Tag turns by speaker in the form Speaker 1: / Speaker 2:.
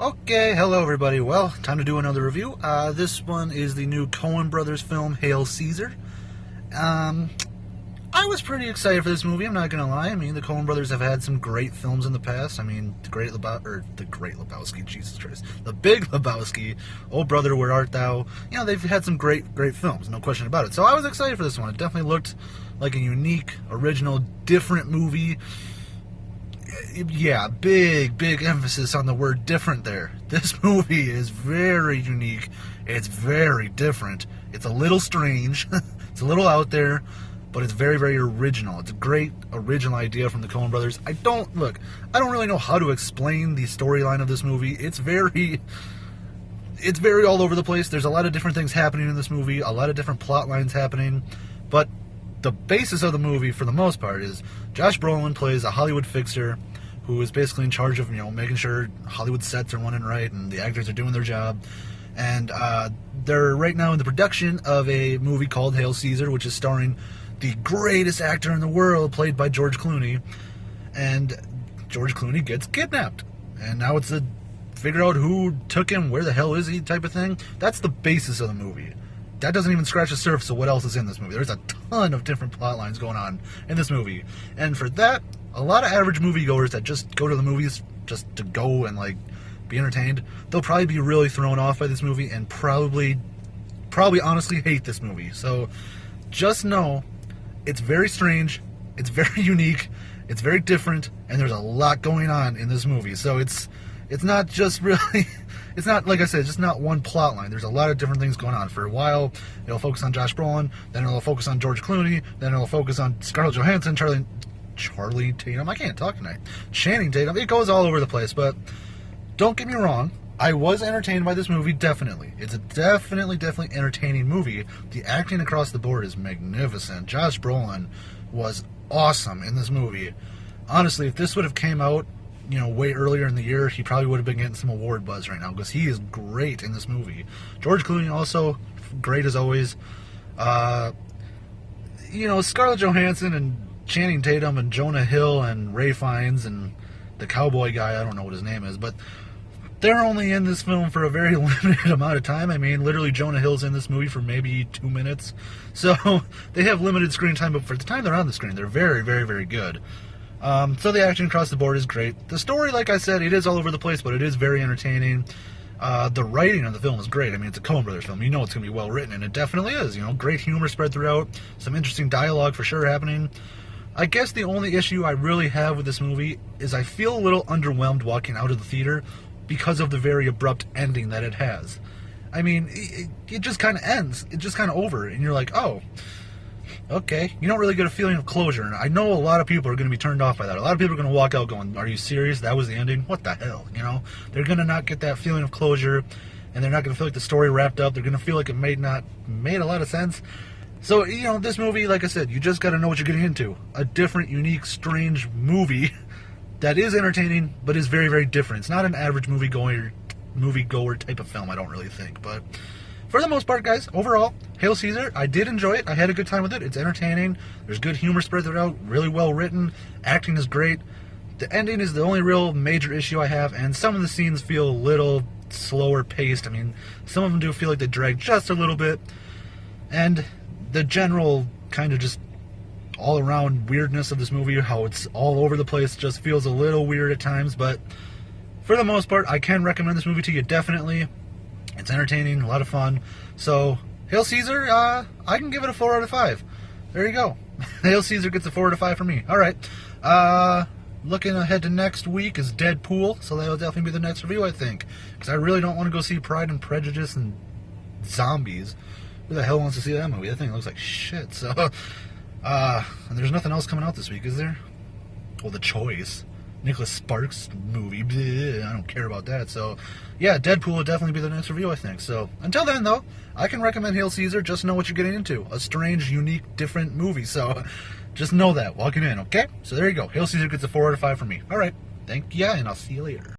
Speaker 1: Okay, hello everybody. Well, time to do another review. This one is the new Coen Brothers film, Hail Caesar. I was pretty excited for this movie, I'm not gonna lie. I mean, the Coen Brothers have had some great films in the past. I mean, the Great Lebowski, Jesus Christ. The Big Lebowski, Oh Brother, Where Art Thou? You know, they've had some great films, no question about it. So I was excited for this one. It definitely looked like a unique, original, different movie. Yeah, big emphasis on the word different there. This movie is very unique. It's very different. It's a little strange. It's a little out there, but it's very original. It's a great original idea from the Coen brothers. I don't really know how to explain the storyline of this movie. It's very all over the place. There's a lot of different things happening in this movie, a lot of different plot lines happening, but the basis of the movie, for the most part, is Josh Brolin plays a Hollywood fixer who is basically in charge of, making sure Hollywood sets are running right and the actors are doing their job. And they're right now in the production of a movie called Hail Caesar, which is starring the greatest actor in the world, played by George Clooney. And George Clooney gets kidnapped. And now it's a figure out who took him, where the hell is he type of thing. That's the basis of the movie. That doesn't even scratch the surface of what else is in this movie. There's a ton of different plot lines going on in this movie. And for that, a lot of average moviegoers that just go to the movies just to go and, be entertained, they'll probably be really thrown off by this movie and probably honestly hate this movie. So just know it's very strange, it's very unique, it's very different, and there's a lot going on in this movie. So it's not just really, it's not, like I said, it's just not one plot line. There's a lot of different things going on. For a while, it'll focus on Josh Brolin, then it'll focus on George Clooney, then it'll focus on Scarlett Johansson, Charlie Tatum, I can't talk tonight, Channing Tatum. It goes all over the place, but don't get me wrong, I was entertained by this movie, definitely. It's a definitely entertaining movie. The acting across the board is magnificent. Josh Brolin was awesome in this movie. Honestly, if this would have came out, way earlier in the year, he probably would have been getting some award buzz right now, because he is great in this movie. George Clooney also great as always. Scarlett Johansson and Channing Tatum and Jonah Hill and Ray Fiennes and the cowboy guy, I don't know what his name is, but they're only in this film for a very limited amount of time. I mean, literally Jonah Hill's in this movie for maybe 2 minutes. So they have limited screen time, but for the time they're on the screen, they're very good. So the action across the board is great. The story, like I said, it is all over the place, but it is very entertaining. The writing of the film is great. I mean, it's a Coen Brothers film. It's going to be well written, and it definitely is. Great humor spread throughout. Some interesting dialogue for sure happening. I guess the only issue I really have with this movie is I feel a little underwhelmed walking out of the theater because of the very abrupt ending that it has. I mean, it just kind of ends. It's just kind of over, and you're like, oh, okay. You don't really get a feeling of closure, and I know a lot of people are going to be turned off by that. A lot of people are going to walk out going, are you serious? That was the ending? What the hell? They're going to not get that feeling of closure, and they're not going to feel like the story wrapped up. They're going to feel like it made a lot of sense. So, this movie, like I said, you just got to know what you're getting into. A different, unique, strange movie that is entertaining, but is very different. It's not an average moviegoer type of film, I don't really think. But for the most part, guys, overall, Hail Caesar, I did enjoy it. I had a good time with it. It's entertaining. There's good humor spread throughout, really well written. Acting is great. The ending is the only real major issue I have, and some of the scenes feel a little slower paced. I mean, some of them do feel like they drag just a little bit. And the general kind of just all-around weirdness of this movie, how it's all over the place, just feels a little weird at times, but for the most part, I can recommend this movie to you, definitely. It's entertaining, a lot of fun. So, Hail Caesar, I can give it a 4 out of 5. There you go. Hail Caesar gets a 4 out of 5 for me. Alright, looking ahead to next week is Deadpool, so that'll definitely be the next review, I think, because I really don't want to go see Pride and Prejudice and zombies. Who the hell wants to see that movie? That thing looks like shit. So, and there's nothing else coming out this week, is there? Well, The Choice. Nicholas Sparks movie. Bleh, I don't care about that. So, yeah, Deadpool will definitely be the next review, I think. So, until then, though, I can recommend Hail Caesar. Just know what you're getting into. A strange, unique, different movie. So, just know that walking in, okay? So, there you go. Hail Caesar gets a 4 out of 5 from me. All right. Thank ya, and I'll see you later.